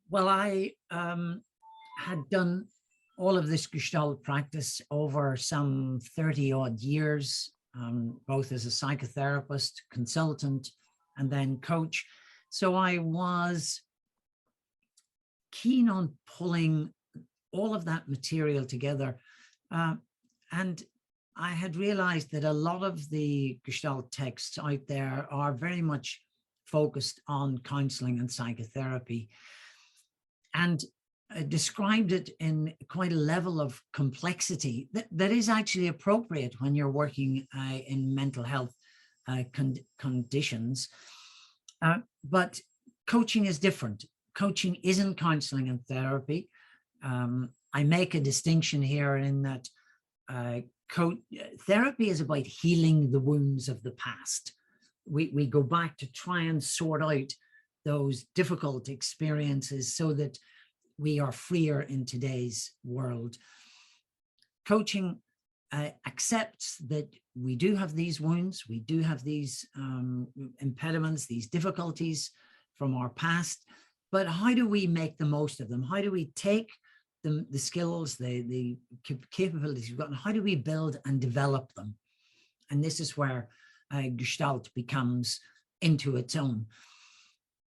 Well, I had done all of this Gestalt practice over some 30 odd years, both as a psychotherapist, consultant, and then coach. So I was keen on pulling all of that material together. Uh, and I had realized that a lot of the Gestalt texts out there are very much focused on counseling and psychotherapy, and described it in quite a level of complexity that is actually appropriate when you're working in mental health conditions. But coaching is different. Coaching isn't counseling and therapy. I make a distinction here in that therapy is about healing the wounds of the past. We go back to try and sort out those difficult experiences so that we are freer in today's world. Coaching accepts that we do have these wounds, we do have these impediments, these difficulties from our past, but how do we make the most of them? How do we take the skills, the capabilities we've got, and how do we build and develop them? And this is where Gestalt becomes into its own.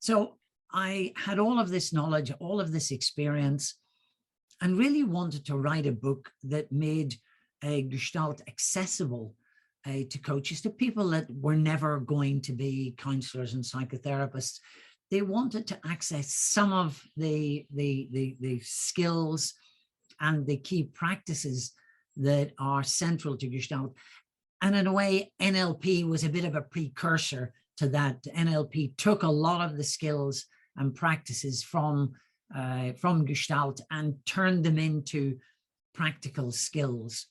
So I had all of this knowledge, all of this experience, and really wanted to write a book that made Gestalt accessible to coaches, to people that were never going to be counselors and psychotherapists. They wanted to access some of the skills and the key practices that are central to Gestalt. And in a way, NLP was a bit of a precursor to that. NLP took a lot of the skills and practices from Gestalt and turned them into practical skills.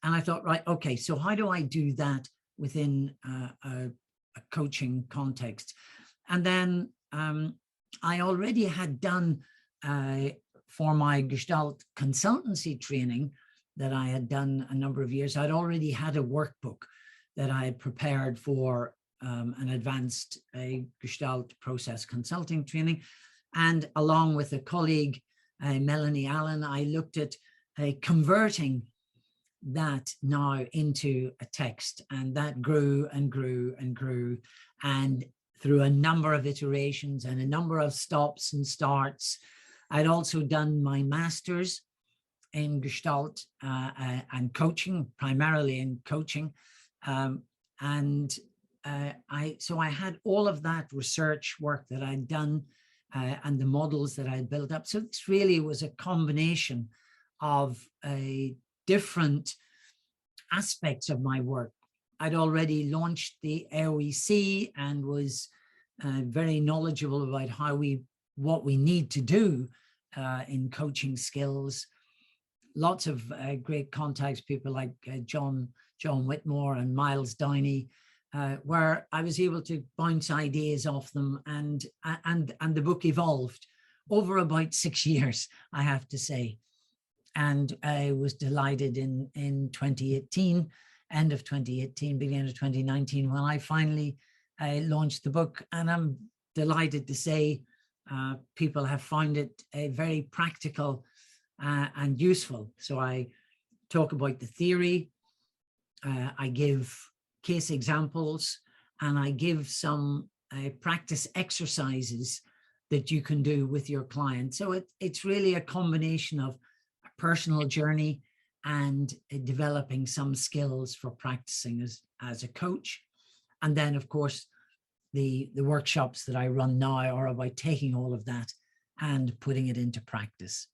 And I thought, right, okay, so how do I do that within a coaching context? And then I already had done for my Gestalt consultancy training that I had done a number of years, I'd already had a workbook that I had prepared for an advanced Gestalt process consulting training. And along with a colleague, Melanie Allen, I looked at converting that now into a text, and that grew and grew and grew. And through a number of iterations and a number of stops and starts, I'd also done my master's in Gestalt and coaching, primarily in coaching. So I had all of that research work that I'd done and the models that I'd built up. So this really was a combination of different aspects of my work. I'd already launched the AOEC and was very knowledgeable about what we need to do in coaching skills. Lots of great contacts, people like John Whitmore and Miles Downey, where I was able to bounce ideas off them, and the book evolved over about 6 years, I have to say. And I was delighted in 2018, end of 2018, beginning of 2019, when I finally launched the book. And I'm delighted to say people have found it very practical and useful. So I talk about the theory, I give case examples, and I give some practice exercises that you can do with your client. So it's really a combination of a personal journey and developing some skills for practicing as a coach. And then, of course, the workshops that I run now are about taking all of that and putting it into practice.